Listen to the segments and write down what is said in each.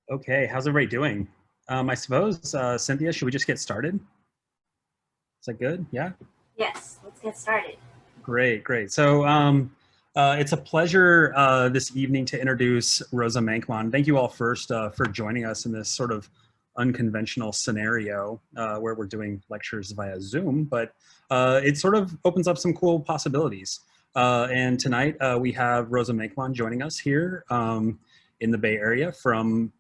Okay, how's everybody doing? I suppose, Cynthia, should we just get started? Is that good? Yeah? Yes, let's get started. Great, great. So it's a pleasure this evening to introduce Rosa Menkman. Thank you all first for joining us in this sort of unconventional scenario where we're doing lectures via Zoom, but it sort of opens up some cool possibilities. And tonight we have Rosa Menkman joining us here in the Bay Area from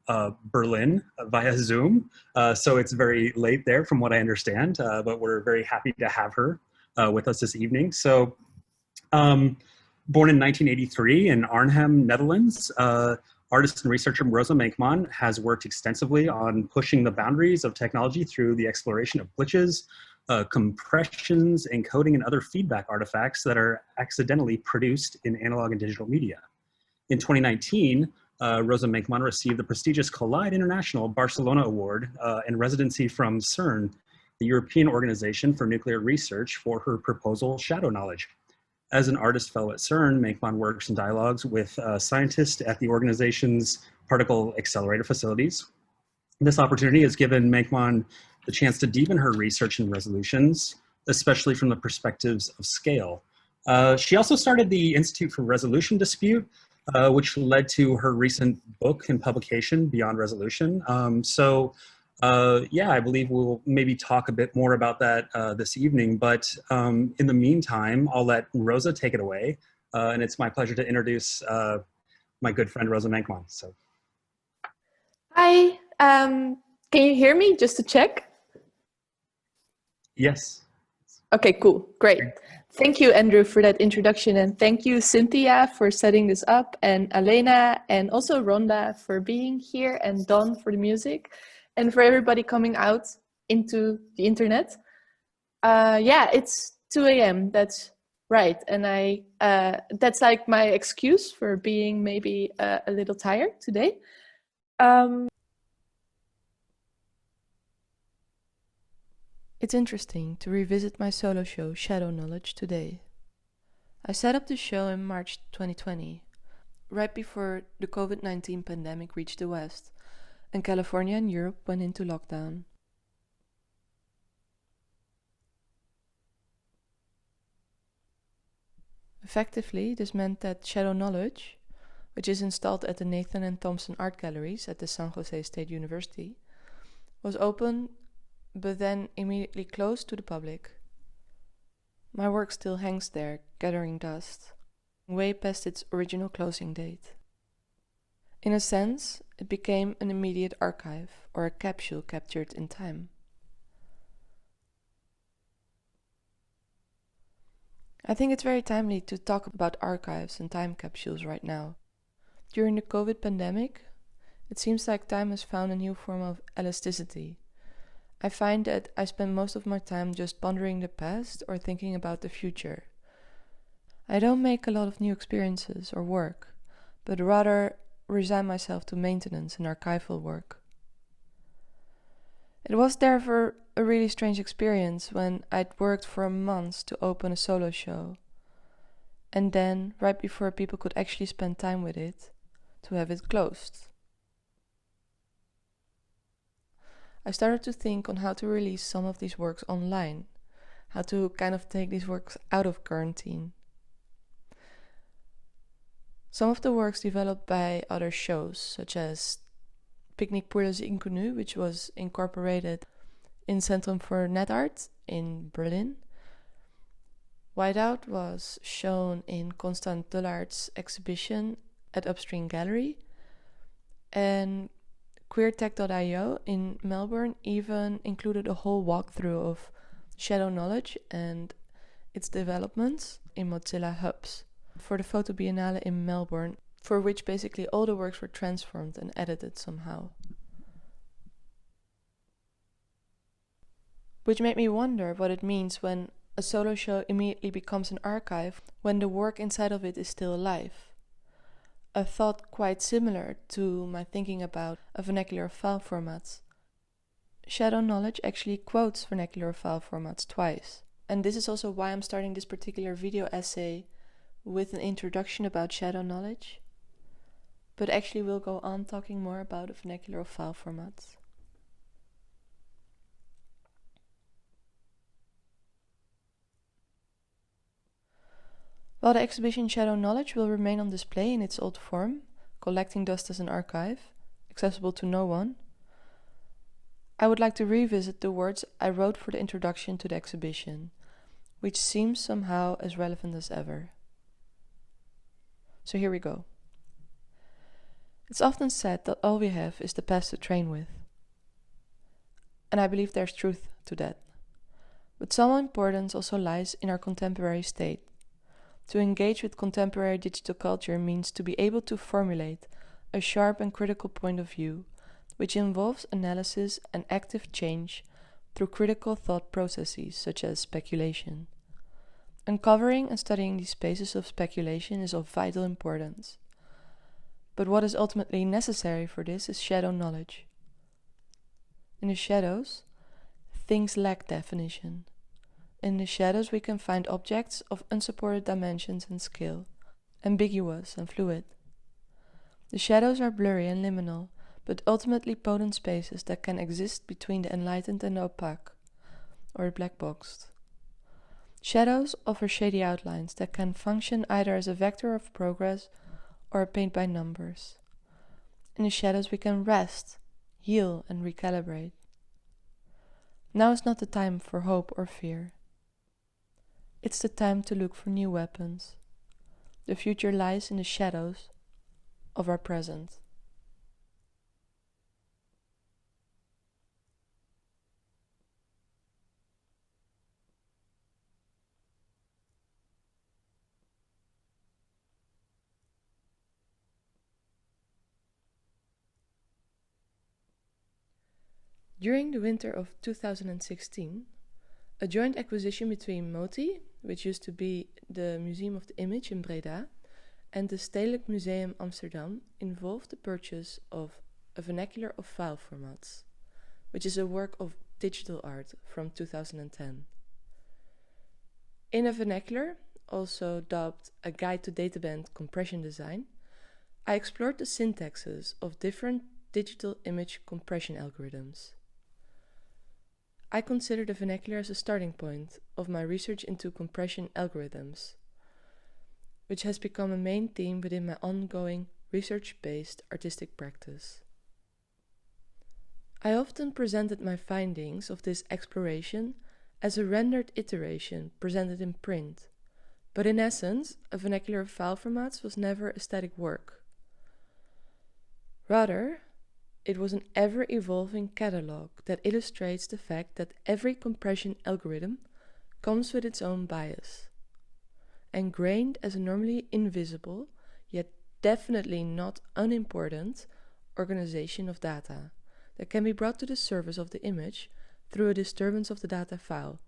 Berlin via Zoom. So it's very late there from what I understand, but we're very happy to have her with us this evening. So, born in 1983 in Arnhem, Netherlands, artist and researcher Rosa Menkman has worked extensively on pushing the boundaries of technology through the exploration of glitches, compressions, encoding, and other feedback artifacts that are accidentally produced in analog and digital media. In 2019, Rosa Menkman received the prestigious Collide International Barcelona Award and residency from CERN, the European Organization for Nuclear Research, for her proposal Shadow Knowledge. As an artist fellow at CERN, Menkman works in dialogues with scientists at the organization's particle accelerator facilities. This opportunity has given Menkman the chance to deepen her research and resolutions, especially from the perspectives of scale. She also started the Institute for Resolution Dispute, which led to her recent book and publication, Beyond Resolution. Yeah, I believe we'll maybe talk a bit more about that this evening, but in the meantime, I'll let Rosa take it away. And it's my pleasure to introduce my good friend, Rosa Menkman. So. Hi, can you hear me just to check? Yes. Okay, cool, great. Thank you, Andrew, for that introduction, and thank you, Cynthia, for setting this up, and Elena, and also Rhonda for being here, and Don for the music, and for everybody coming out into the internet. Yeah, it's 2 a.m., that's right, and that's like my excuse for being maybe a little tired today. It's interesting to revisit my solo show, Shadow Knowledge, today. I set up the show in March 2020, right before the COVID-19 pandemic reached the West, and California and Europe went into lockdown. Effectively, this meant that Shadow Knowledge, which is installed at the Nathan and Thompson Art Galleries at the San Jose State University, was open but then immediately closed to the public. My work still hangs there, gathering dust, way past its original closing date. In a sense, it became an immediate archive, or a capsule captured in time. I think it's very timely to talk about archives and time capsules right now. During the COVID pandemic, it seems like time has found a new form of elasticity. I find that I spend most of my time just pondering the past or thinking about the future. I don't make a lot of new experiences or work, but rather resign myself to maintenance and archival work. It was therefore a really strange experience when I'd worked for months to open a solo show, and then, right before people could actually spend time with it, to have it closed. I started to think on how to release some of these works online, how to kind of take these works out of quarantine. Some of the works developed by other shows, such as Picnic pour les Inconnus, which was incorporated in Centrum for Net Art in Berlin. Whiteout was shown in Constant Dullard's exhibition at Upstream Gallery, and QueerTech.io in Melbourne even included a whole walkthrough of Shadow Knowledge and its developments in Mozilla Hubs for the Photo Biennale in Melbourne, for which basically all the works were transformed and edited somehow. Which made me wonder what it means when a solo show immediately becomes an archive when the work inside of it is still alive. A thought quite similar to my thinking about a vernacular file formats. Shadow Knowledge actually quotes vernacular file formats twice. And this is also why I'm starting this particular video essay with an introduction about Shadow Knowledge. but actually we'll go on talking more about the vernacular of file formats. While the exhibition Shadow Knowledge will remain on display in its old form, collecting dust as an archive, accessible to no one, I would like to revisit the words I wrote for the introduction to the exhibition, which seems somehow as relevant as ever. So here we go. It's often said that all we have is the past to train with. And I believe there's truth to that. But some importance also lies in our contemporary state. To engage with contemporary digital culture means to be able to formulate a sharp and critical point of view, which involves analysis and active change through critical thought processes such as speculation. Uncovering and studying these spaces of speculation is of vital importance. But what is ultimately necessary for this is shadow knowledge. In the shadows, things lack definition. In the shadows we can find objects of unsupported dimensions and scale, ambiguous and fluid. The shadows are blurry and liminal, but ultimately potent spaces that can exist between the enlightened and the opaque, or the black boxed. Shadows offer shady outlines that can function either as a vector of progress or a paint by numbers. In the shadows we can rest, heal and recalibrate. Now is not the time for hope or fear. It's the time to look for new weapons. The future lies in the shadows of our present. During the winter of 2016, a joint acquisition between MOTI, which used to be the Museum of the Image in Breda, and the Stedelijk Museum Amsterdam involved the purchase of a vernacular of file formats, which is a work of digital art from 2010. In a vernacular, also dubbed A Guide to Databand Compression Design, I explored the syntaxes of different digital image compression algorithms. I consider the vernacular as a starting point of my research into compression algorithms, which has become a main theme within my ongoing research-based artistic practice. I often presented my findings of this exploration as a rendered iteration presented in print, but in essence, a vernacular of file formats was never a static work. Rather, it was an ever-evolving catalog that illustrates the fact that every compression algorithm comes with its own bias, ingrained as a normally invisible, yet definitely not unimportant, organization of data that can be brought to the surface of the image through a disturbance of the data file,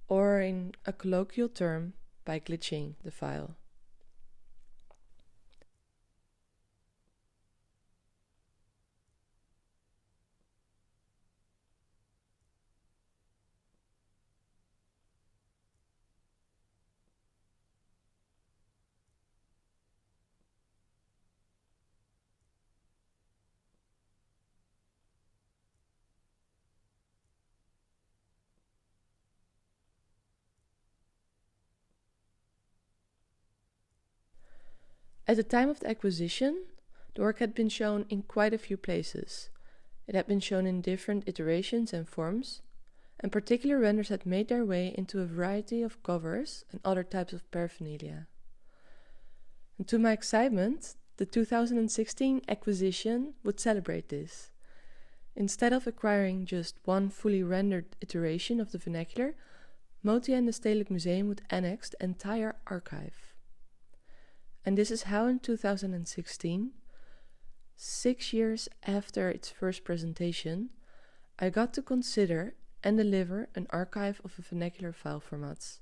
or in a colloquial term, by glitching the file. At the time of the acquisition, the work had been shown in quite a few places. It had been shown in different iterations and forms, and particular renders had made their way into a variety of covers and other types of paraphernalia. And to my excitement, the 2016 acquisition would celebrate this. Instead of acquiring just one fully rendered iteration of the vernacular, MOTI and the Stedelijk Museum would annex the entire archive. And this is how in 2016, 6 years after its first presentation, I got to consider and deliver an archive of vernacular file formats.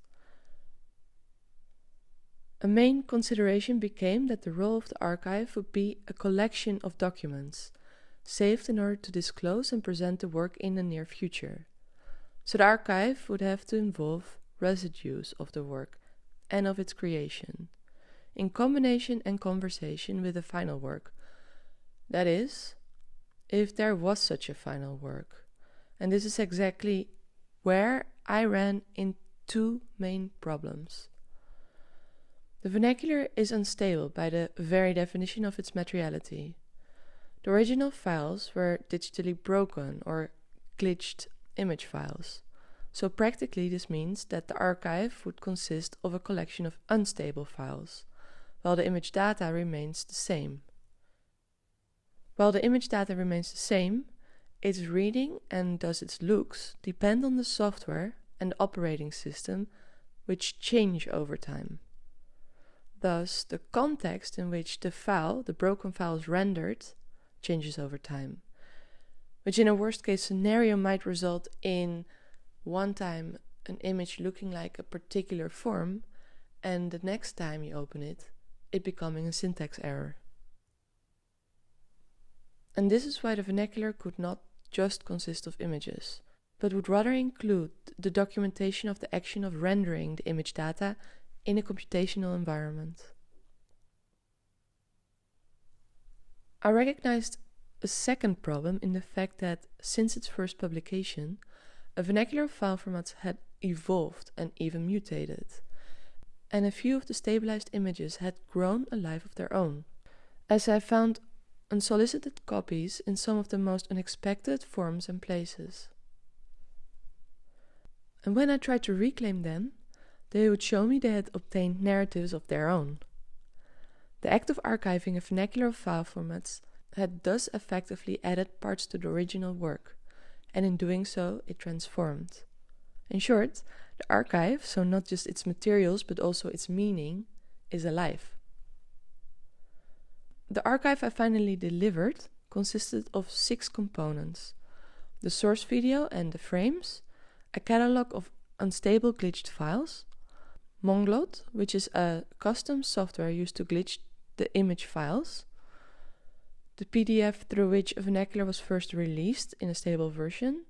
A main consideration became that the role of the archive would be a collection of documents, saved in order to disclose and present the work in the near future. So the archive would have to involve residues of the work and of its creation, in combination and conversation with the final work, That is, if there was such a final work. And this is exactly where I ran into two main problems. The vernacular is unstable by the very definition of its materiality. The original files were digitally broken or glitched image files. So practically this means that the archive would consist of a collection of unstable files, while the image data remains the same. While the image data remains the same, its reading and thus its looks depend on the software and the operating system, which change over time. Thus, the context in which the broken file is rendered, changes over time, which in a worst-case scenario might result in one time an image looking like a particular form, and the next time you open it, it becoming a syntax error. And this is why the vernacular could not just consist of images, but would rather include the documentation of the action of rendering the image data in a computational environment. I recognized a second problem in the fact that since its first publication, a vernacular file format had evolved and even mutated, and a few of the stabilized images had grown a life of their own, as I found unsolicited copies in some of the most unexpected forms and places. And when I tried to reclaim them, they would show me they had obtained narratives of their own. The act of archiving a vernacular file formats had thus effectively added parts to the original work, and in doing so it transformed. In short, the archive, so not just its materials but also its meaning, is alive. The archive I finally delivered consisted of 6 components: the source video and the frames, a catalog of unstable glitched files, Monglot, which is a custom software used to glitch the image files, the PDF through which a vernacular was first released in a stable version,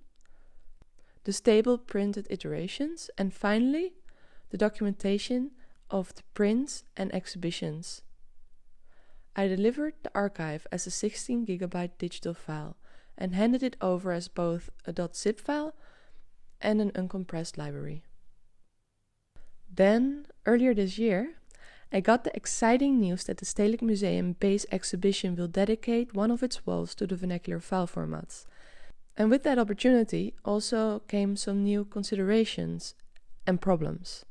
the stable printed iterations, and finally, the documentation of the prints and exhibitions. I delivered the archive as a 16 GB digital file and handed it over as both a .zip file and an uncompressed library. Then, earlier this year, I got the exciting news that the Stedelijk Museum Base exhibition will dedicate one of its walls to the vernacular file formats. And with that opportunity also came some new considerations and problems.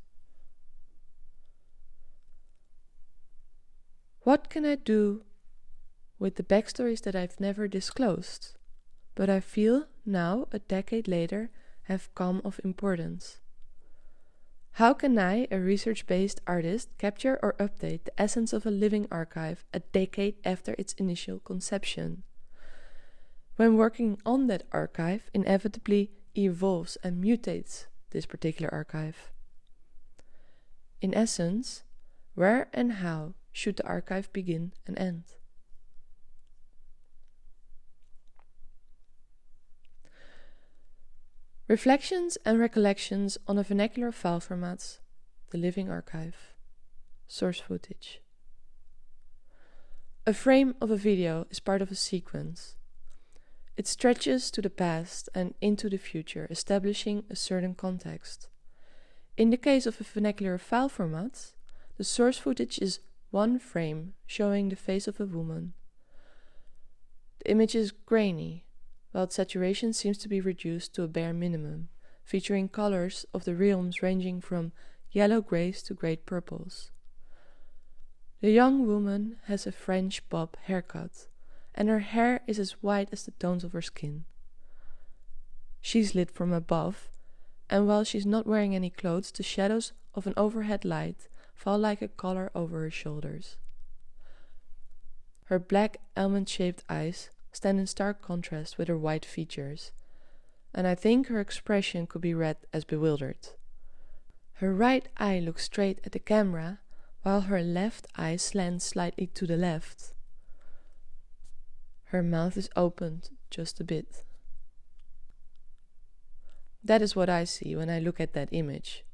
What can I do with the backstories that I've never disclosed, but I feel now, a decade later, have come of importance? How can I, a research-based artist, capture or update the essence of a living archive a decade after its initial conception? When working on that archive, inevitably evolves and mutates this particular archive. In essence, where and how should the archive begin and end? Reflections and recollections on a vernacular file formats, the living archive, source footage. A frame of a video is part of a sequence. It stretches to the past and into the future, establishing a certain context. In the case of a vernacular file format, the source footage is one frame showing the face of a woman. The image is grainy, while its saturation seems to be reduced to a bare minimum, featuring colors of the realms ranging from yellow grays to great purples. The young woman has a French bob haircut, and her hair is as white as the tones of her skin. She's lit from above, and while she's not wearing any clothes, the shadows of an overhead light fall like a collar over her shoulders. Her black almond-shaped eyes stand in stark contrast with her white features, and I think her expression could be read as bewildered. Her right eye looks straight at the camera, while her left eye slants slightly to the left. Her mouth is opened just a bit. That is what I see when I look at that image.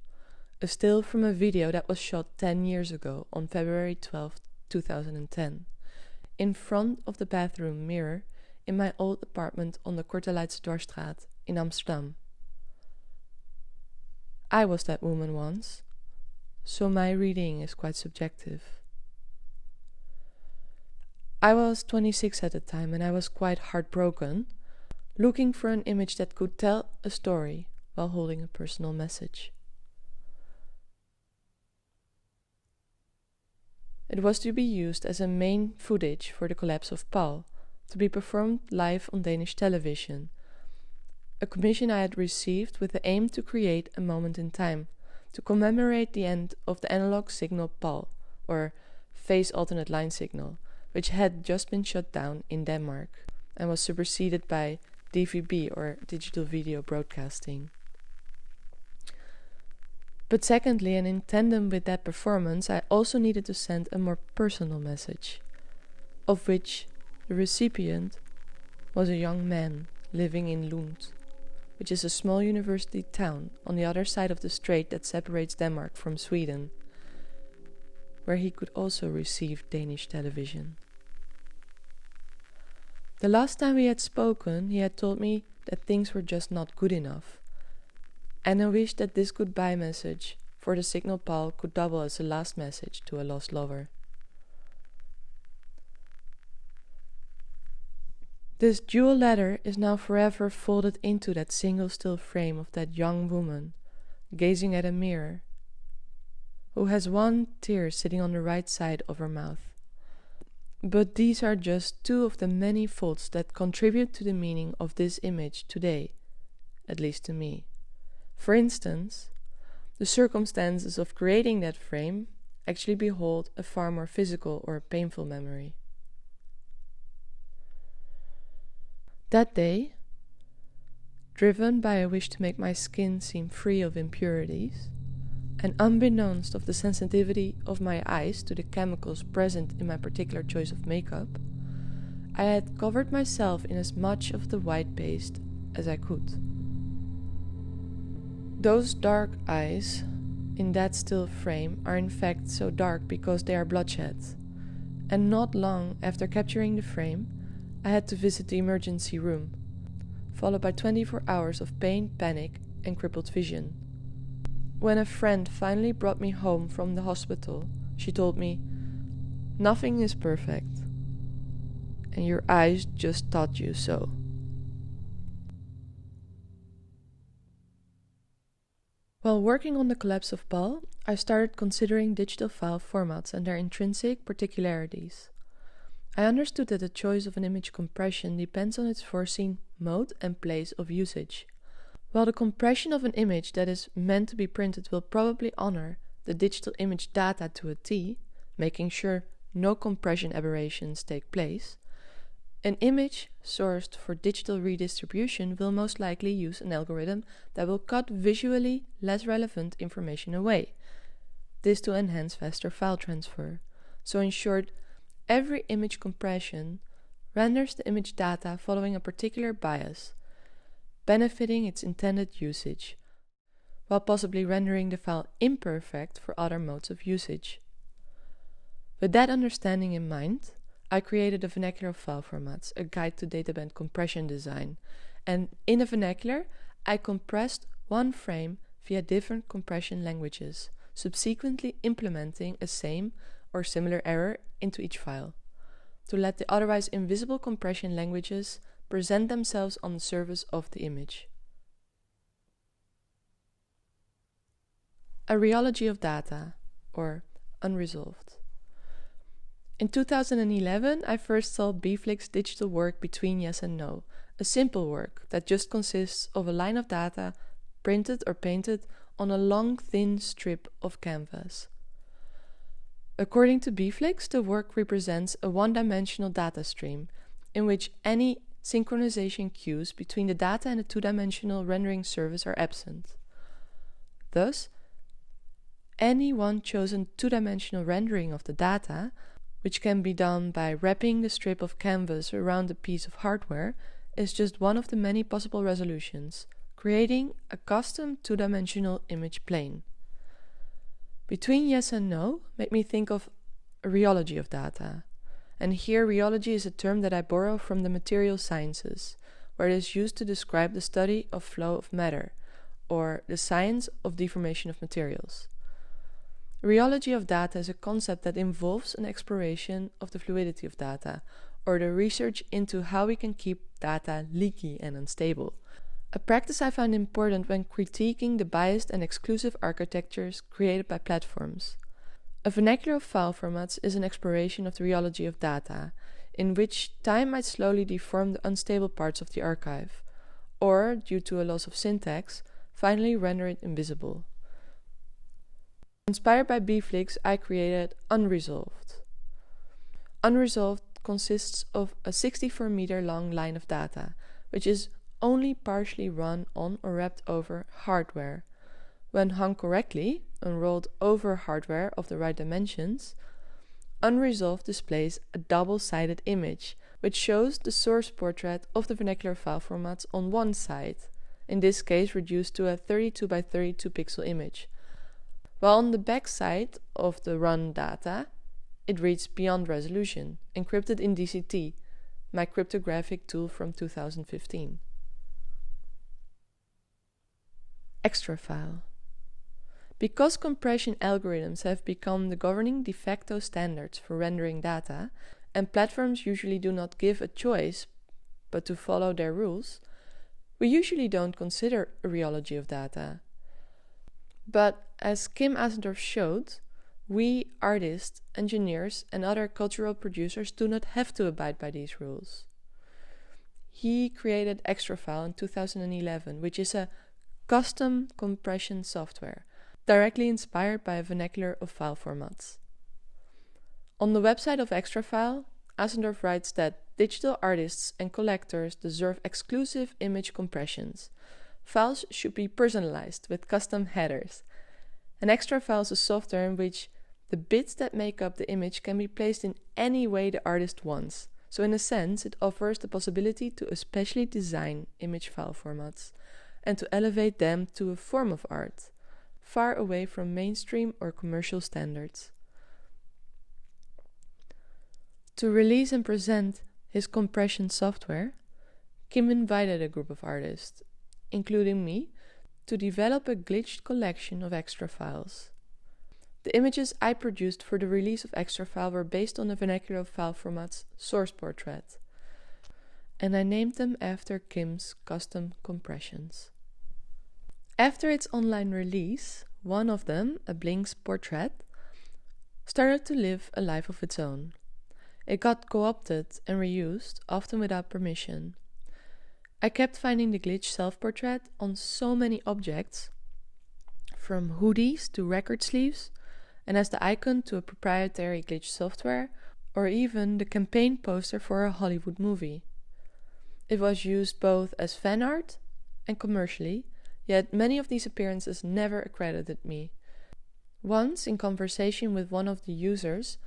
A still from a video that was shot 10 years ago on February 12, 2010. in front of the bathroom mirror in my old apartment on the Korte-Leidse-Dwarsstraat in Amsterdam. I was that woman once, so my reading is quite subjective. I was 26 at the time and I was quite heartbroken, looking for an image that could tell a story while holding a personal message. It was to be used as a main footage for the collapse of Paul, to be performed live on Danish television, a commission I had received with the aim to create a moment in time, to commemorate the end of the analog signal PAL, or phase alternate line signal, which had just been shut down in Denmark and was superseded by DVB, or digital video broadcasting. But secondly, and in tandem with that performance, I also needed to send a more personal message, of which the recipient was a young man living in Lund, which is a small university town on the other side of the strait that separates Denmark from Sweden, where he could also receive Danish television. The last time we had spoken, he had told me that things were just not good enough, and I wished that this goodbye message for the signal PAL could double as a last message to a lost lover. This dual letter is now forever folded into that single still frame of that young woman, gazing at a mirror, who has one tear sitting on the right side of her mouth. But these are just two of the many folds that contribute to the meaning of this image today, at least to me. For instance, the circumstances of creating that frame actually behold a far more physical or painful memory. That day, driven by a wish to make my skin seem free of impurities, and unbeknownst of the sensitivity of my eyes to the chemicals present in my particular choice of makeup, I had covered myself in as much of the white paste as I could. Those dark eyes in that still frame are in fact so dark because they are bloodshot, and not long after capturing the frame, I had to visit the emergency room, followed by 24 hours of pain, panic, and crippled vision. When a friend finally brought me home from the hospital, she told me, "Nothing is perfect, and your eyes just taught you so." While working on the collapse of PAL, I started considering digital file formats and their intrinsic particularities. I understood that the choice of an image compression depends on its foreseen mode and place of usage. While the compression of an image that is meant to be printed will probably honor the digital image data to a T, making sure no compression aberrations take place, an image sourced for digital redistribution will most likely use an algorithm that will cut visually less relevant information away, this to enhance faster file transfer. So in short, every image compression renders the image data following a particular bias, benefiting its intended usage, while possibly rendering the file imperfect for other modes of usage. With that understanding in mind, I created a vernacular of file formats, a guide to databand compression design, and in the vernacular, I compressed one frame via different compression languages, subsequently implementing a same or similar error into each file, to let the otherwise invisible compression languages present themselves on the surface of the image. A rheology of data, or unresolved. In 2011, I first saw Bflix's digital work Between Yes and No, a simple work that just consists of a line of data printed or painted on a long, thin strip of canvas. According to Bflix, the work represents a one-dimensional data stream in which any synchronization cues between the data and the two-dimensional rendering service are absent. Thus, any one chosen two-dimensional rendering of the data, which can be done by wrapping the strip of canvas around a piece of hardware, is just one of the many possible resolutions, creating a custom two-dimensional image plane. Between Yes and No made me think of a rheology of data, and here rheology is a term that I borrow from the material sciences, where it is used to describe the study of flow of matter, or the science of deformation of materials. Rheology of data is a concept that involves an exploration of the fluidity of data, or the research into how we can keep data leaky and unstable. A practice I find important when critiquing the biased and exclusive architectures created by platforms. A vernacular of file formats is an exploration of the rheology of data, in which time might slowly deform the unstable parts of the archive, or, due to a loss of syntax, finally render it invisible. Inspired by Bflix, I created Unresolved. Unresolved consists of a 64-meter long line of data, which is only partially run on or wrapped over hardware. When hung correctly, unrolled over hardware of the right dimensions, Unresolved displays a double-sided image, which shows the source portrait of the vernacular file formats on one side, in this case reduced to a 32 by 32 pixel image, while on the back side of the run data, it reads beyond resolution, encrypted in DCT, my cryptographic tool from 2015. Extra file. Because compression algorithms have become the governing de facto standards for rendering data, and platforms usually do not give a choice but to follow their rules, we usually don't consider a rheology of data. But as Kim Asendorf showed, we, artists, engineers, and other cultural producers do not have to abide by these rules. He created Extrafile in 2011, which is a custom compression software, directly inspired by a vernacular of file formats. On the website of Extrafile, Asendorf writes that digital artists and collectors deserve exclusive image compressions. Files should be personalized with custom headers. An Extrafile is a software in which the bits that make up the image can be placed in any way the artist wants. So in a sense, it offers the possibility to especially design image file formats and to elevate them to a form of art, far away from mainstream or commercial standards. To release and present his compression software, Kim invited a group of artists, including me, to develop a glitched collection of extra files. The images I produced for the release of Extrafile were based on the vernacular file format's source portrait, and I named them after Kim's custom compressions. After its online release, one of them, a Blink's portrait, started to live a life of its own. It got co-opted and reused, often without permission. I kept finding the glitch self-portrait on so many objects, from hoodies to record sleeves, and as the icon to a proprietary glitch software, or even the campaign poster for a Hollywood movie. It was used both as fan art and commercially, yet many of these appearances never accredited me. Once, in conversation with one of the users,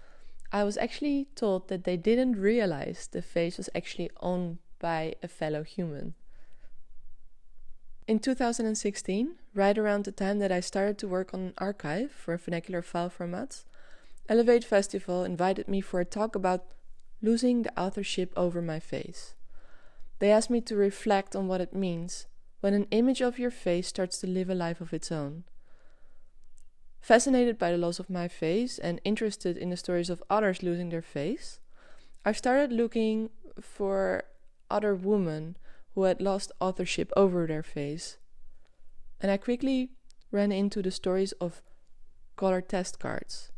I was actually told that they didn't realize the face was actually owned by a fellow human. In 2016, right around the time that I started to work on an archive for vernacular file formats, Elevate Festival invited me for a talk about losing the authorship over my face. They asked me to reflect on what it means when an image of your face starts to live a life of its own. Fascinated by the loss of my face and interested in the stories of others losing their face, I started looking for other women who had lost authorship over their face. And I quickly ran into the stories of color test cards.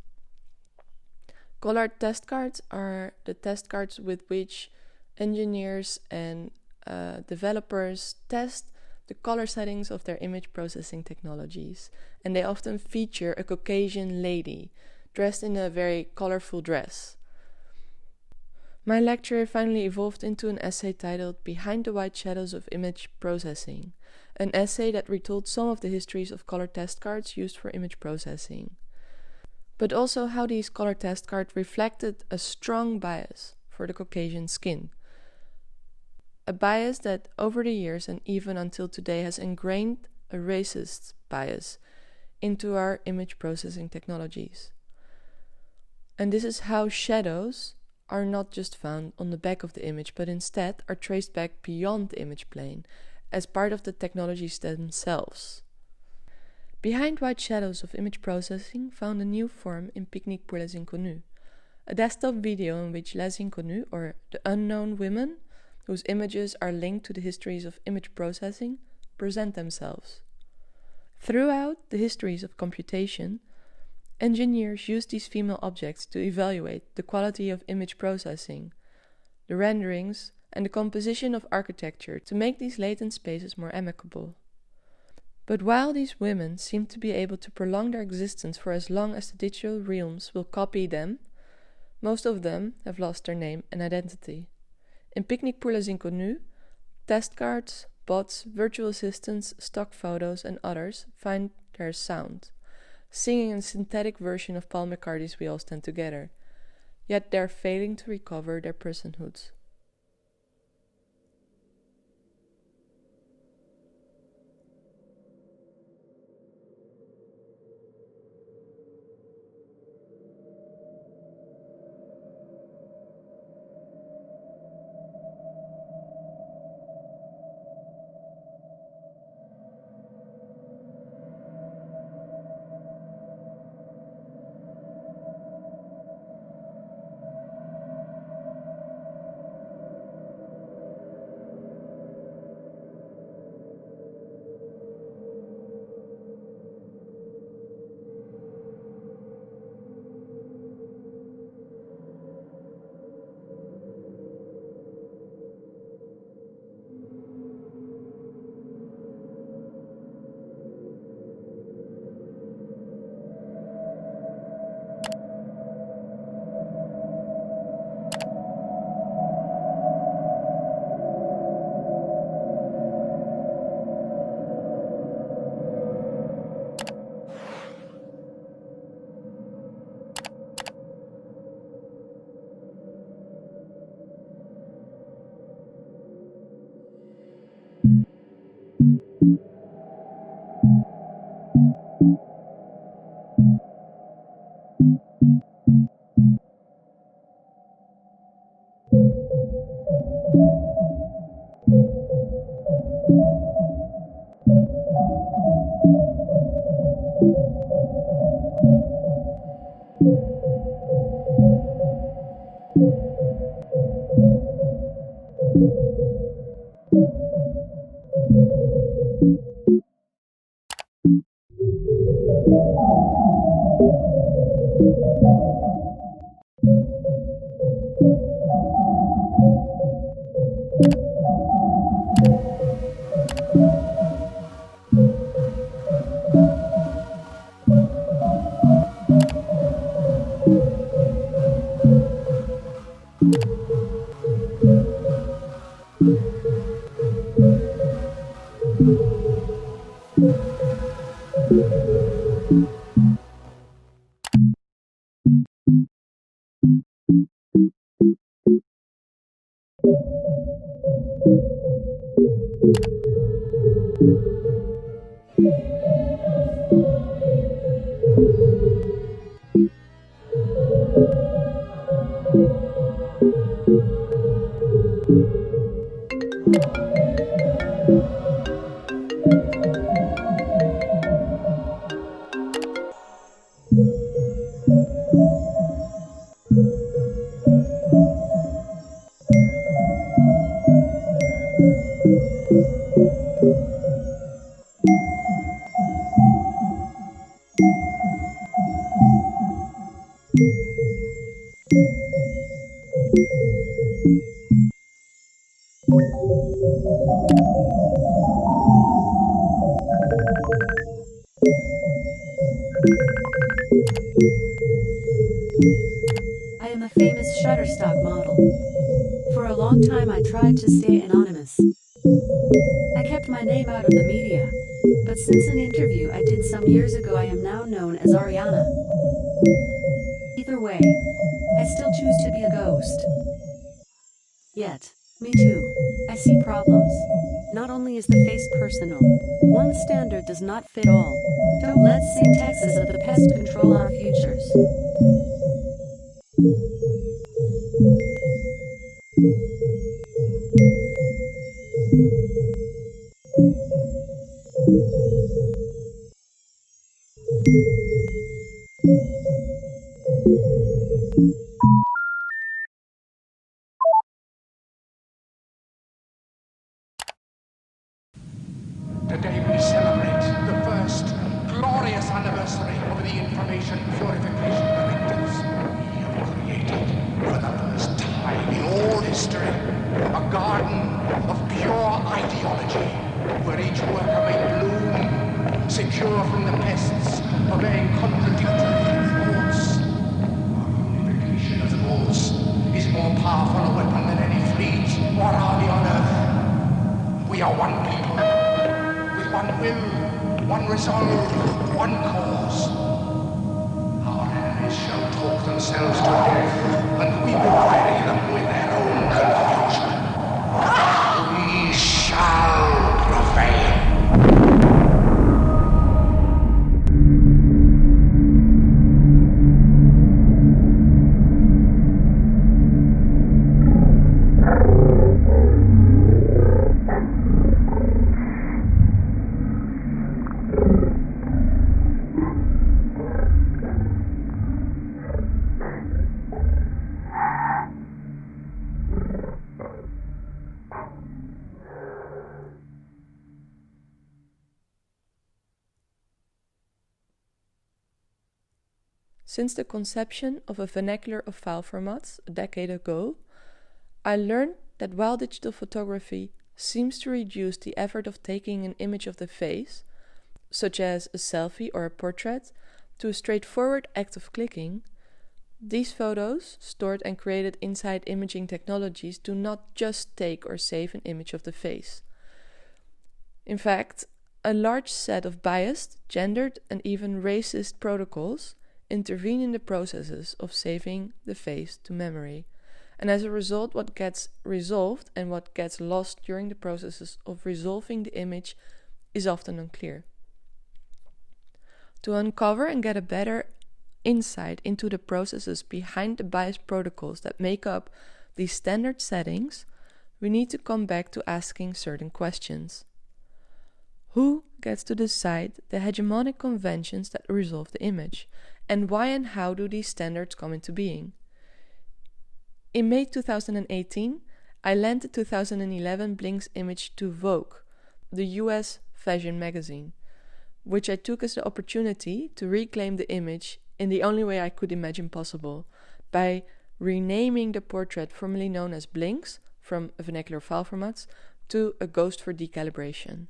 Color test cards are the test cards with which engineers and developers test the color settings of their image processing technologies, and they often feature a Caucasian lady dressed in a very colorful dress. My lecture finally evolved into an essay titled Behind the White Shadows of Image Processing, an essay that retold some of the histories of color test cards used for image processing, but also how these color test cards reflected a strong bias for the Caucasian skin. A bias that over the years and even until today has ingrained a racist bias into our image processing technologies. And this is how shadows are not just found on the back of the image, but instead are traced back beyond the image plane, as part of the technologies themselves. Behind white shadows of image processing found a new form in Picnic pour les Inconnus, a desktop video in which les Inconnus, or the unknown women, whose images are linked to the histories of image processing, present themselves. Throughout the histories of computation, engineers use these female objects to evaluate the quality of image processing, the renderings, and the composition of architecture to make these latent spaces more amicable. But while these women seem to be able to prolong their existence for as long as the digital realms will copy them, most of them have lost their name and identity. In Picnic pour les Inconnus, test cards, bots, virtual assistants, stock photos, and others find their sound, singing a synthetic version of Paul McCartney's We All Stand Together, yet they're failing to recover their personhoods. I am a famous Shutterstock model. For a long time I tried to stay anonymous. I kept my name out of the media, but since an interview I did some years ago I am now known as Ariana. Either way, I still choose to be a ghost. Yet, me too. I see problems. Not only is the face personal, one standard does not fit all. Don't let syntaxes of the past control our futures. Today we celebrate the first glorious anniversary of the information purification directives. We have created, for the first time in all history, a garden of pure ideology, where each worker may bloom, secure from the pests of vain contradictory thoughts. Our unification of thoughts is more powerful a weapon than any fleet or army on earth. We are one people, with one will, one resolve, one cause. Our enemies shall talk themselves to death, and we will bury them with their own confusion. We shall prevail. Since the conception of a vernacular of file formats a decade ago, I learned that while digital photography seems to reduce the effort of taking an image of the face, such as a selfie or a portrait, to a straightforward act of clicking, these photos, stored and created inside imaging technologies, do not just take or save an image of the face. In fact, a large set of biased, gendered, and even racist protocols intervene in the processes of saving the face to memory, and as a result, what gets resolved and what gets lost during the processes of resolving the image is often unclear. To uncover and get a better insight into the processes behind the biased protocols that make up these standard settings, we need to come back to asking certain questions. Who gets to decide the hegemonic conventions that resolve the image? And why and how do these standards come into being? In May 2018, I lent the 2011 Blinks image to Vogue, the US fashion magazine, which I took as the opportunity to reclaim the image in the only way I could imagine possible, by renaming the portrait formerly known as Blinks, from vernacular file formats, to a ghost for decalibration.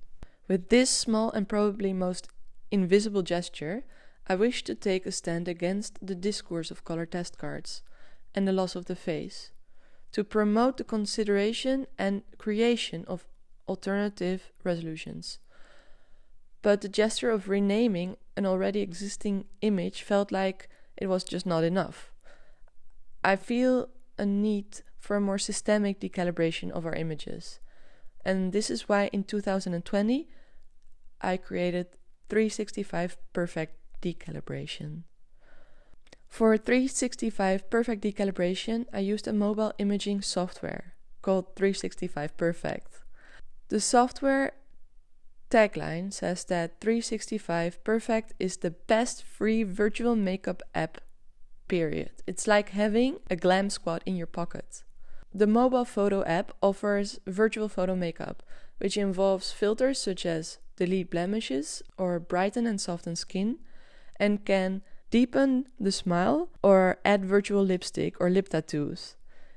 With this small and probably most invisible gesture, I wish to take a stand against the discourse of color test cards and the loss of the face, to promote the consideration and creation of alternative resolutions. But the gesture of renaming an already existing image felt like it was just not enough. I feel a need for a more systemic decalibration of our images, and this is why in 2020 I created 365 Perfect Decalibration. For 365 Perfect Decalibration, I used a mobile imaging software called 365 Perfect. The software tagline says that 365 Perfect is the best free virtual makeup app, period. It's like having a glam squad in your pocket. The mobile photo app offers virtual photo makeup, which involves filters such as delete blemishes or brighten and soften skin, and can deepen the smile or add virtual lipstick or lip tattoos.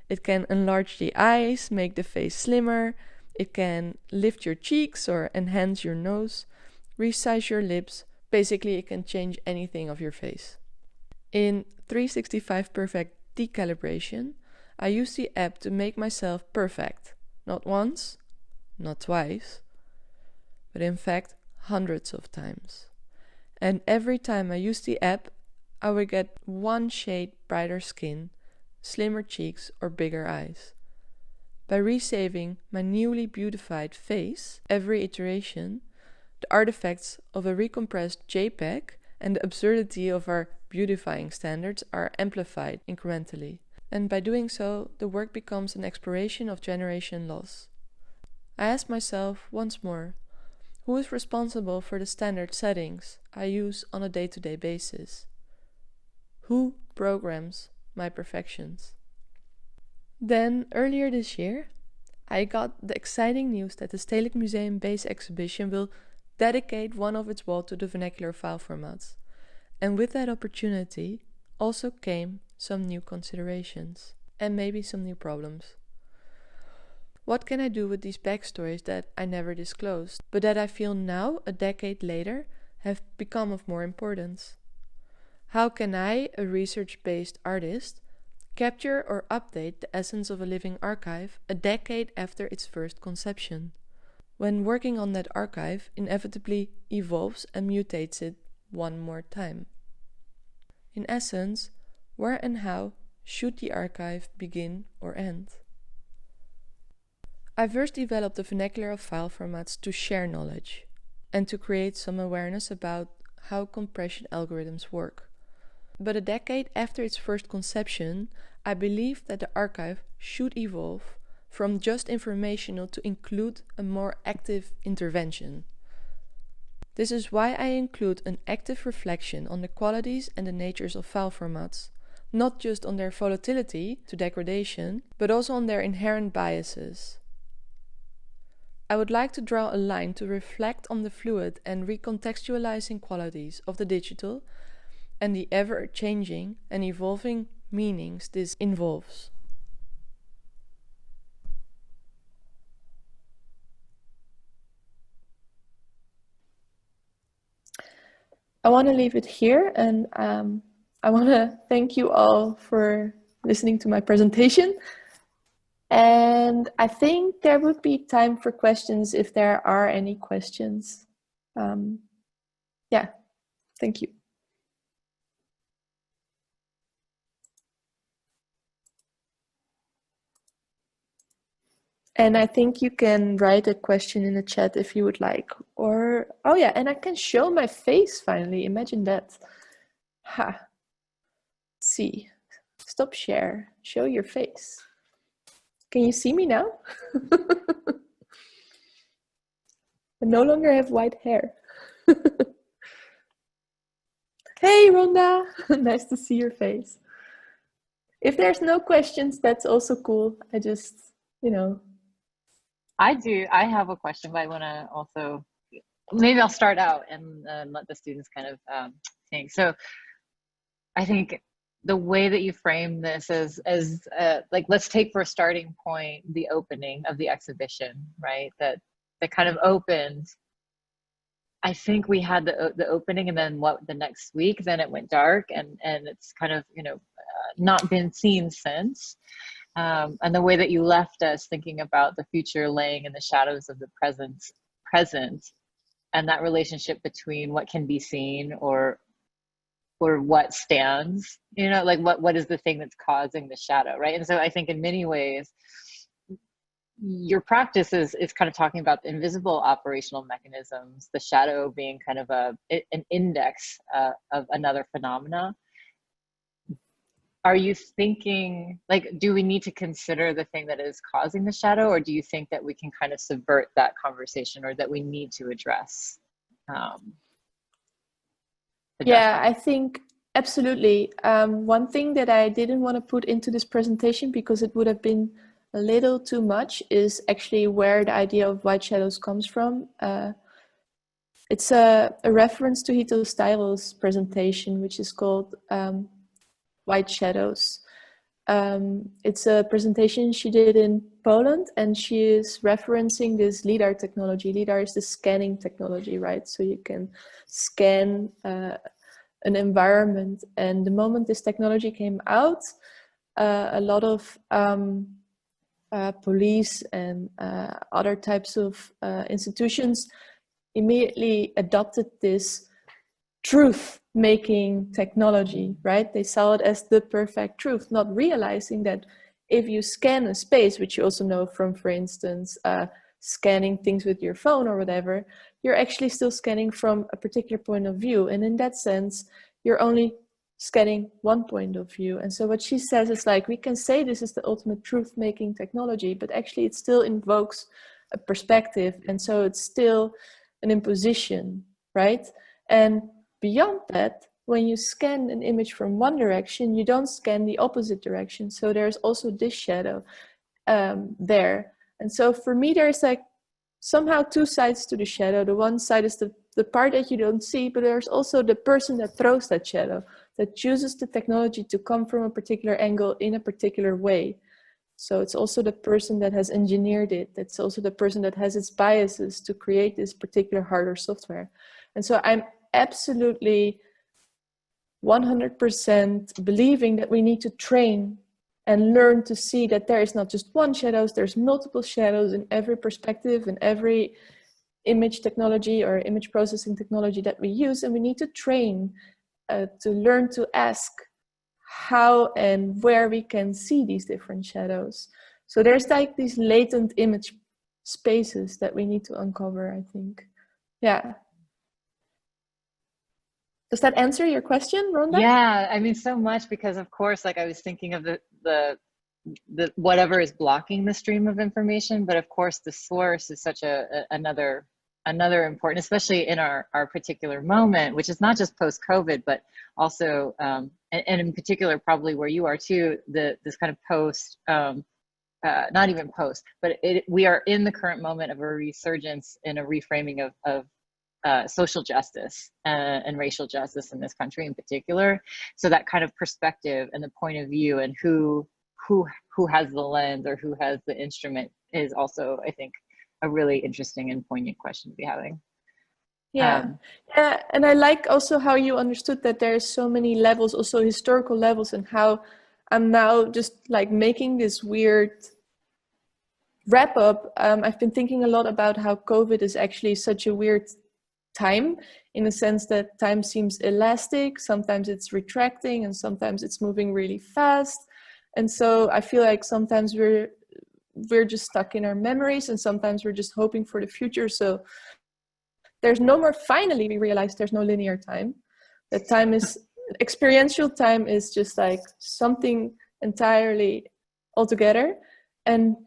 It can enlarge the eyes, make the face slimmer. It can lift your cheeks or enhance your nose, resize your lips. Basically, it can change anything of your face. In 365 Perfect Decalibration, I use the app to make myself perfect. Not once, not twice, but in fact hundreds of times. And every time I use the app, I will get one shade brighter skin, slimmer cheeks, or bigger eyes. By resaving my newly beautified face every iteration, the artifacts of a recompressed JPEG and the absurdity of our beautifying standards are amplified incrementally. and by doing so, the work becomes an exploration of generation loss. I ask myself once more, who is responsible for the standard settings I use on a day-to-day basis? Who programs my perfections? Then, earlier this year, I got the exciting news that the Stedelijk Museum Base exhibition will dedicate one of its walls to the vernacular file formats. And with that opportunity also came some new considerations and maybe some new problems. What can I do with these backstories that I never disclosed, but that I feel now, a decade later, have become of more importance? How can I, a research-based artist, capture or update the essence of a living archive a decade after its first conception, when working on that archive inevitably evolves and mutates it one more time? In essence, where and how should the archive begin or end? I first developed the vernacular of file formats to share knowledge and to create some awareness about how compression algorithms work. But a decade after its first conception, I believe that the archive should evolve from just informational to include a more active intervention. This is why I include an active reflection on the qualities and the natures of file formats, not just on their volatility to degradation, but also on their inherent biases. I would like to draw a line to reflect on the fluid and recontextualizing qualities of the digital and the ever-changing and evolving meanings this involves. I want to leave it here, and I want to thank you all for listening to my presentation. And I think there would be time for questions if there are any questions. Yeah, thank you. And I think you can write a question in the chat if you would like. Or, oh yeah, and I can show my face finally. Imagine that. Ha. Let's see. Stop share. Show your face. Can you see me now? I no longer have white hair. Hey, Rhonda. Nice to see your face. If there's no questions, that's also cool. I just, I have a question, but I want to also, maybe I'll start out and let the students kind of think. So I think the way that you frame this is like, let's take for a starting point the opening of the exhibition, right? That kind of opened. I think we had the opening, and then the next week, then it went dark, and it's kind of not been seen since. And the way that you left us thinking about the future laying in the shadows of the present, and that relationship between what can be seen or what stands, like what is the thing that's causing the shadow, right? And so I think in many ways, your practice is kind of talking about the invisible operational mechanisms, the shadow being kind of an index of another phenomena. Are you thinking, like, do we need to consider the thing that is causing the shadow, or do you think that we can kind of subvert that conversation, or that we need to address? Yeah, I think absolutely. One thing that I didn't want to put into this presentation because it would have been a little too much is actually where the idea of white shadows comes from. It's a reference to Hito Steyerl's presentation, which is called White Shadows. It's a presentation she did in Poland, and she is referencing this LIDAR technology. LIDAR is the scanning technology, right? So you can scan an environment. And the moment this technology came out, a lot of police and other types of institutions immediately adopted this truth-making technology, right? They saw it as the perfect truth, not realizing that if you scan a space, which you also know from, for instance, scanning things with your phone or whatever, you're actually still scanning from a particular point of view. And in that sense, you're only scanning one point of view. And so what she says is like, we can say this is the ultimate truth-making technology, but actually it still invokes a perspective. And so it's still an imposition, right? And beyond that, when you scan an image from one direction, you don't scan the opposite direction. So there's also this shadow there. And so for me, there's like somehow two sides to the shadow. The one side is the part that you don't see, but there's also the person that throws that shadow, that chooses the technology to come from a particular angle in a particular way. So it's also the person that has engineered it. It's also the person that has its biases to create this particular hardware software. And so I'm absolutely 100% believing that we need to train and learn to see that there is not just one shadow, there's multiple shadows in every perspective and every image technology or image processing technology that we use. And we need to train to learn to ask how and where we can see these different shadows. So there's like these latent image spaces that we need to uncover, I think. Yeah. Does that answer your question, Rhonda? Yeah, I mean, so much, because of course, like I was thinking of the whatever is blocking the stream of information, but of course the source is such another important, especially in our particular moment, which is not just post-COVID, but also, and in particular, probably where you are too, this kind of post, not even post, but we are in the current moment of a resurgence and a reframing of social justice and racial justice in this country in particular. So that kind of perspective and the point of view and who has the lens or who has the instrument is also, I think, a really interesting and poignant question to be having. Yeah, and I like also how you understood that there's so many levels, also historical levels, and how I'm now just like making this weird wrap up. I've been thinking a lot about how COVID is actually such a weird time, in the sense that time seems elastic, sometimes it's retracting and sometimes it's moving really fast. And so I feel like sometimes we're just stuck in our memories and sometimes we're just hoping for the future. So there's no more, finally we realize there's no linear time. That time is, experiential time is just like something entirely altogether. And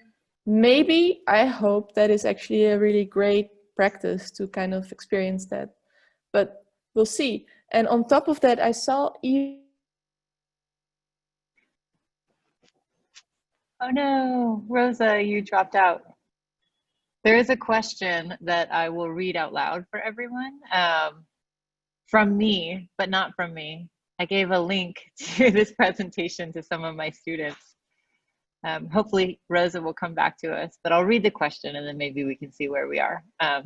maybe, I hope that is actually a really great practice to kind of experience that, but we'll see. And on top of that, I saw Oh no, Rosa, you dropped out. There is a question that I will read out loud for everyone, from me, but not from me. I gave a link to this presentation to some of my students. Hopefully Rosa will come back to us, but I'll read the question and then maybe we can see where we are.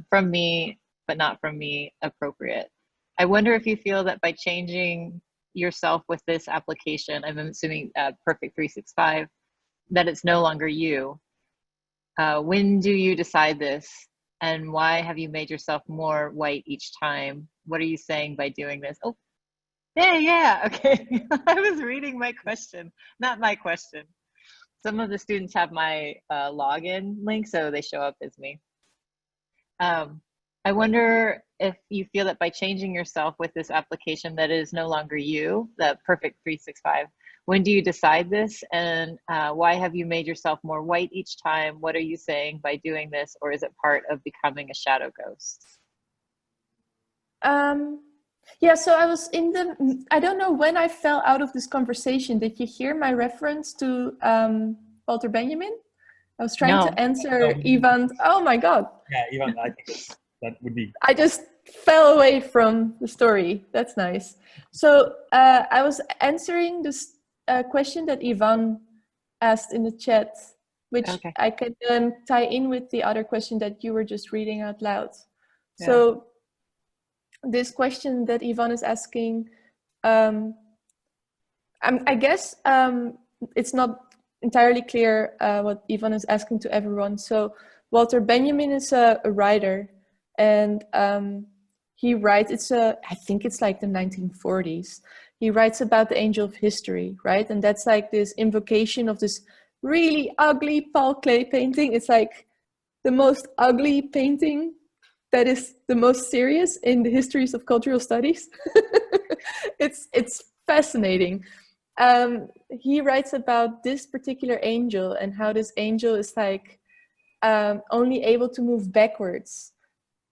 From me, but not from me, appropriate. I wonder if you feel that by changing yourself with this application, I'm assuming Perfect 365, that it's no longer you. When do you decide this? And why have you made yourself more white each time? What are you saying by doing this? Oh, yeah, okay. I was reading my question, not my question. Some of the students have my login link, so they show up as me. I wonder if you feel that by changing yourself with this application that is no longer you, the Perfect 365, when do you decide this? And why have you made yourself more white each time? What are you saying by doing this? Or is it part of becoming a shadow ghost? Yeah, so I was in I don't know when I fell out of this conversation. Did you hear my reference to Walter Benjamin? I was trying to answer Ivan. Oh my God. Yeah, Ivan, I think that would be. I just fell away from the story. That's nice. So I was answering this question that Ivan asked in the chat, which I can then tie in with the other question that you were just reading out loud. Yeah. So this question that Ivan is asking, I guess it's not entirely clear what Ivan is asking to everyone. So Walter Benjamin is a writer, and he writes, I think it's like the 1940s. He writes about the angel of history, right? And that's like this invocation of this really ugly Paul Klee painting. It's like the most ugly painting that is the most serious in the histories of cultural studies. It's fascinating. He writes about this particular angel and how this angel is like only able to move backwards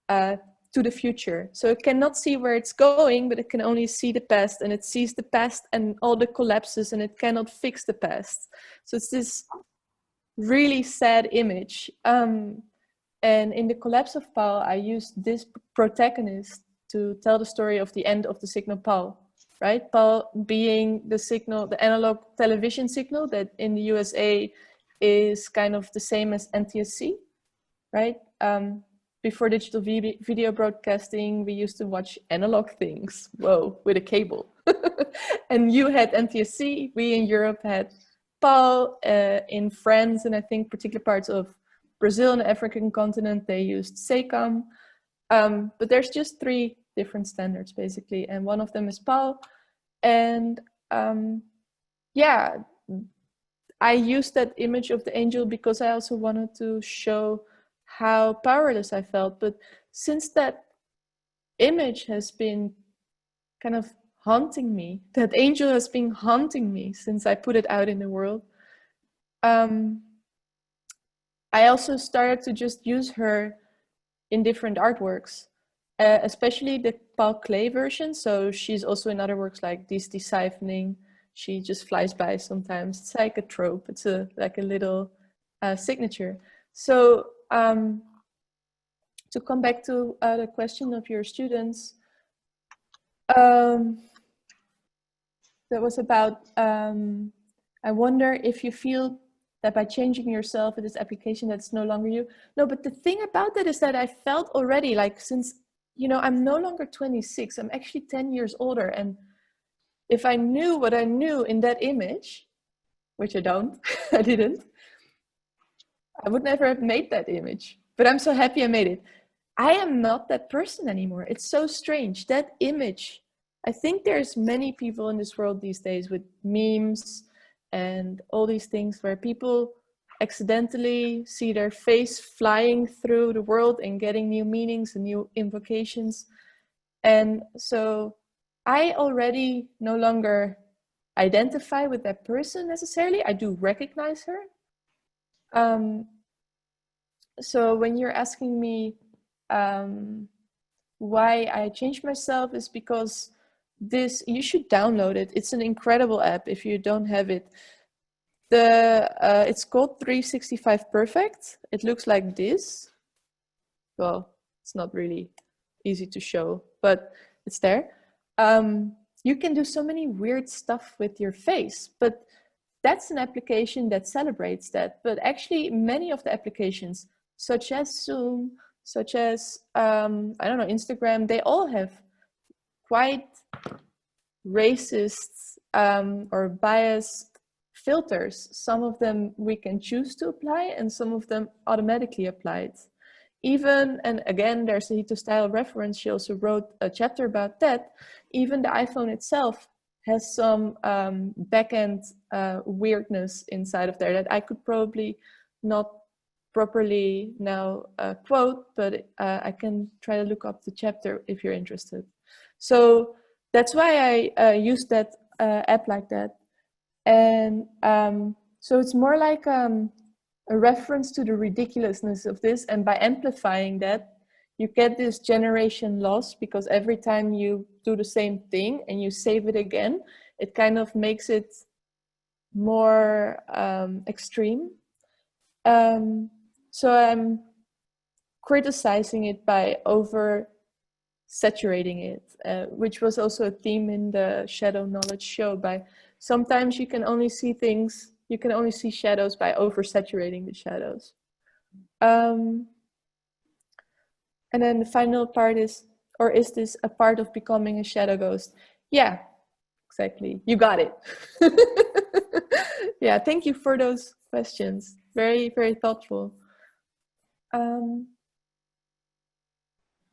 to the future. So it cannot see where it's going, but it can only see the past, and it sees the past and all the collapses, and it cannot fix the past. So it's this really sad image. And in The Collapse of Paul, I used this protagonist to tell the story of the end of the signal Paul, right? Paul being the signal, the analog television signal that in the USA is kind of the same as NTSC, right? Before digital video broadcasting, we used to watch analog things, whoa, with a cable. And you had NTSC, we in Europe had PAL, in France, and I think particular parts of Brazil and the African continent, they used SECAM. But there's just 3 different standards basically, and one of them is PAL. And yeah, I used that image of the angel because I also wanted to show how powerless I felt. But since that image has been kind of haunting me, that angel has been haunting me since I put it out in the world, I also started to just use her in different artworks, especially the Paul Klee version. So she's also in other works like This Siphoning. She just flies by sometimes. It's like a trope. It's like a little signature. So to come back to the question of your students, that was about, I wonder if you feel that by changing yourself in this application, that's no longer you. No, but the thing about that is that I felt already like, since, you know, I'm no longer 26, I'm actually 10 years older. And if I knew what I knew in that image, which I don't, I didn't, I would never have made that image. But I'm so happy I made it. I am not that person anymore. It's so strange. That image, I think there's many people in this world these days with memes and all these things where people accidentally see their face flying through the world and getting new meanings and new invocations. And so I already no longer identify with that person necessarily. I do recognize her. So when you're asking me why I changed myself, is because you should download it. It's an incredible app if you don't have it. It's called 365 Perfect. It looks like this. Well, it's not really easy to show, but it's there. You can do so many weird stuff with your face, but that's an application that celebrates that. But actually many of the applications, such as Zoom, such as, I don't know, Instagram, they all have quite racist or biased filters. Some of them we can choose to apply, and some of them automatically applied. Even, and again, there's a Hito Style reference. She also wrote a chapter about that. Even the iPhone itself has some backend weirdness inside of there that I could probably not properly now quote, but I can try to look up the chapter if you're interested. So that's why I use that app like that. And so it's more like a reference to the ridiculousness of this, and by amplifying that, you get this generation loss, because every time you do the same thing and you save it again, it kind of makes it more extreme. So I'm criticizing it by over saturating it, which was also a theme in the Shadow Knowledge show. By sometimes you can only see things, you can only see shadows by oversaturating the shadows. And then the final part is, or is this a part of becoming a shadow ghost? Yeah, exactly. You got it. Yeah, thank you for those questions. Very, very thoughtful.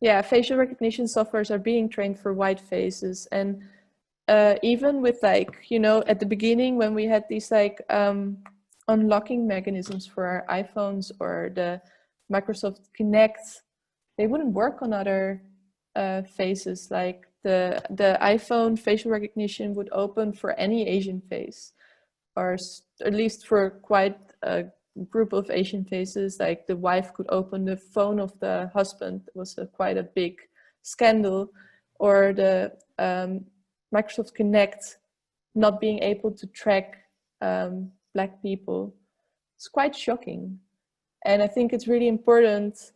Yeah, facial recognition softwares are being trained for white faces. And even with, like, you know, at the beginning when we had these like unlocking mechanisms for our iPhones or the Microsoft Kinect, they wouldn't work on other faces. Like the iPhone facial recognition would open for any Asian face, or at least for quite a group of Asian faces. Like the wife could open the phone of the husband. It was quite a big scandal. Or the Microsoft Kinect not being able to track Black people. It's quite shocking. And I think it's really important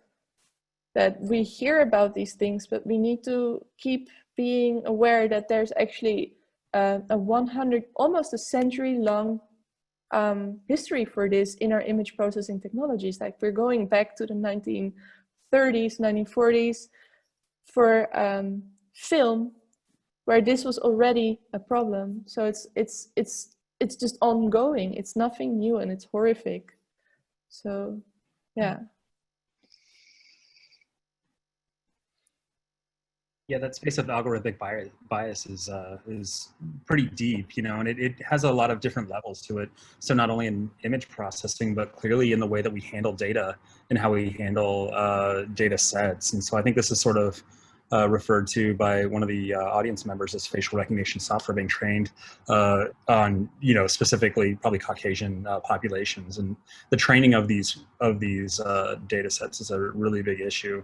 that we hear about these things, but we need to keep being aware that there's actually a 100, almost a century long history for this in our image processing technologies. Like we're going back to the 1930s, 1940s for film, where this was already a problem. So it's just ongoing. It's nothing new, and it's horrific. So, yeah. Yeah, that space of algorithmic bias is pretty deep, you know, and it has a lot of different levels to it. So not only in image processing, but clearly in the way that we handle data and how we handle data sets. And so I think this is sort of referred to by one of the audience members as facial recognition software being trained on, you know, specifically probably Caucasian populations. And the training of these data sets is a really big issue.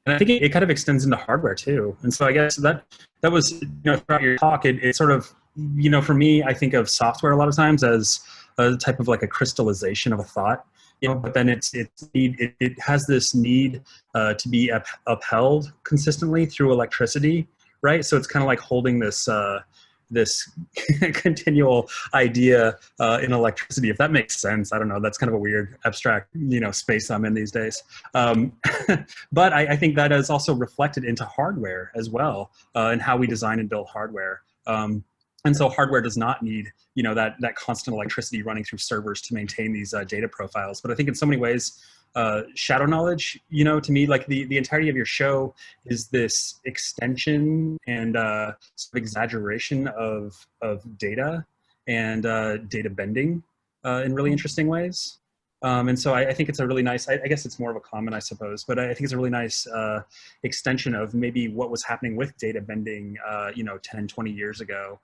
And I think it kind of extends into hardware too. And so I guess that was, you know, throughout your talk, it sort of, you know, for me, I think of software a lot of times as a type of like a crystallization of a thought, you know, but then it has this need to be upheld consistently through electricity, right? So it's kind of like holding this this continual idea in electricity, if that makes sense. I don't know, that's kind of a weird abstract, you know, space I'm in these days. But I think that is also reflected into hardware as well, and how we design and build hardware. And so hardware does not need, you know, that constant electricity running through servers to maintain these data profiles. But I think in so many ways, shadow knowledge, you know, to me, like the entirety of your show is this extension and sort of exaggeration of data and data bending in really interesting ways. And so I think it's a really nice, I guess it's more of a comment, I suppose, but I think it's a really nice extension of maybe what was happening with data bending, you know, 10, 20 years ago,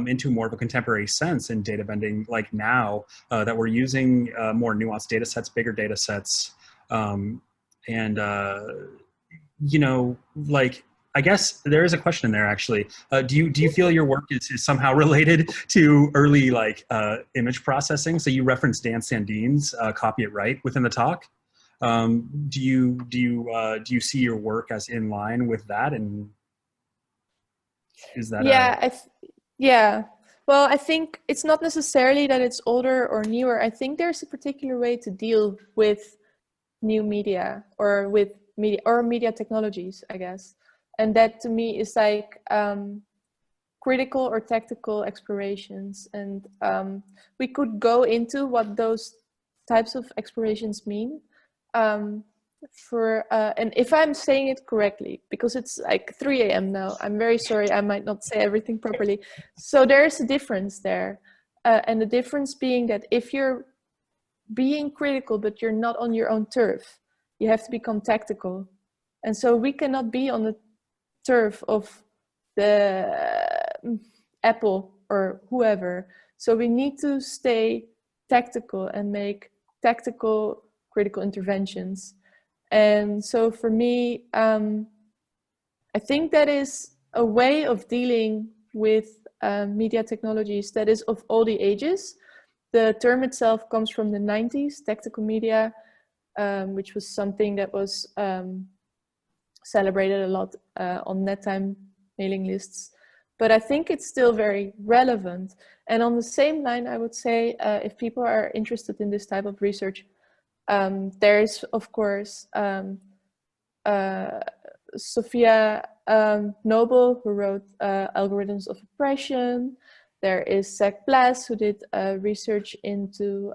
into more of a contemporary sense in data bending, like now that we're using more nuanced data sets, bigger data sets, and, you know, like, I guess there is a question there actually. Do you feel your work is somehow related to early like image processing? So you referenced Dan Sandine's Copy It Right within the talk. Do you see your work as in line with that? And is that yeah? Well, I think it's not necessarily that it's older or newer. I think there's a particular way to deal with new media or with media technologies, I guess. And that to me is like critical or tactical explorations. And we could go into what those types of explorations mean. And if I'm saying it correctly, because it's like 3 a.m. now, I'm very sorry, I might not say everything properly. So there's a difference there. And the difference being that if you're being critical, but you're not on your own turf, you have to become tactical. And so we cannot be on the turf of the Apple or whoever. So we need to stay tactical and make tactical critical interventions. And so for me, I think that is a way of dealing with media technologies that is of all the ages. The term itself comes from the 90s, tactical media, which was something that was celebrated a lot on NetTime mailing lists. But I think it's still very relevant. And on the same line, I would say, if people are interested in this type of research, there's, of course, Sophia Noble, who wrote Algorithms of Oppression. There is Zach Blass, who did research into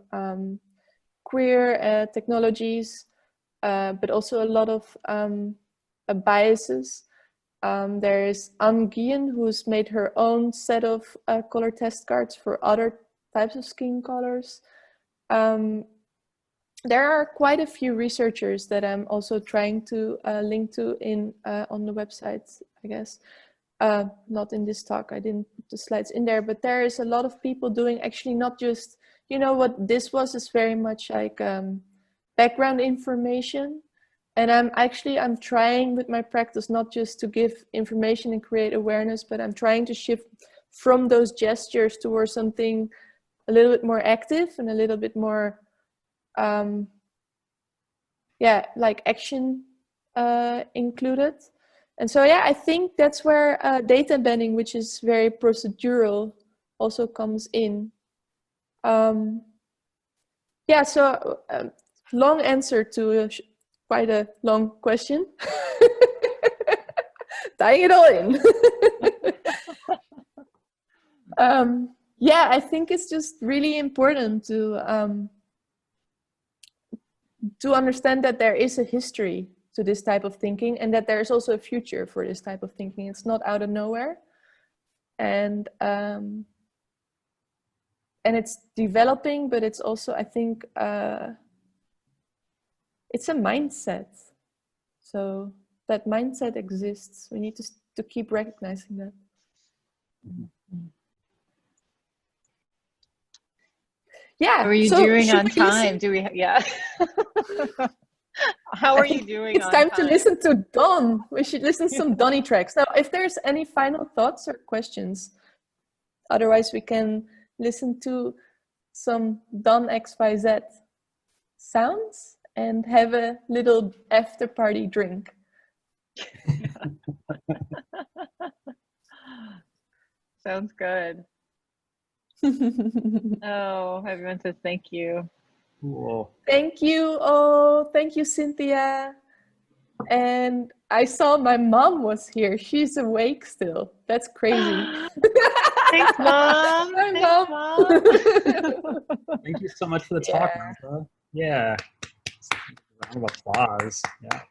queer technologies, but also a lot of biases. There is Anne Guillen, who's made her own set of color test cards for other types of skin colors. There are quite a few researchers that I'm also trying to link to on the website I guess. Not in this talk, I didn't put the slides in there, but there is a lot of people doing actually not just, you know, what this was is very much like background information. And I'm trying with my practice not just to give information and create awareness, but I'm trying to shift from those gestures towards something a little bit more active and a little bit more, like action included. And so, yeah, I think that's where data embedding, which is very procedural, also comes in. So long answer to quite a long question. Tying it all in. I think it's just really important to understand that there is a history to this type of thinking, and that there is also a future for this type of thinking. It's not out of nowhere, and it's developing, but it's also, I think, it's a mindset. So that mindset exists. We need to keep recognizing that. Yeah. How are you doing on time? Do we? Yeah. How are you doing? It's time to listen to Don. We should listen to some Donny tracks. Now, if there's any final thoughts or questions, otherwise we can listen to some Don XYZ sounds and have a little after party drink. Sounds good. Oh, everyone says thank you. Cool. Thank you. Oh, thank you, Cynthia. And I saw my mom was here. She's awake still. That's crazy. Thanks, Mom. Hi, Thanks, Mom. Thank you so much for the talk, Rosa. Yeah. Round of applause. Yeah.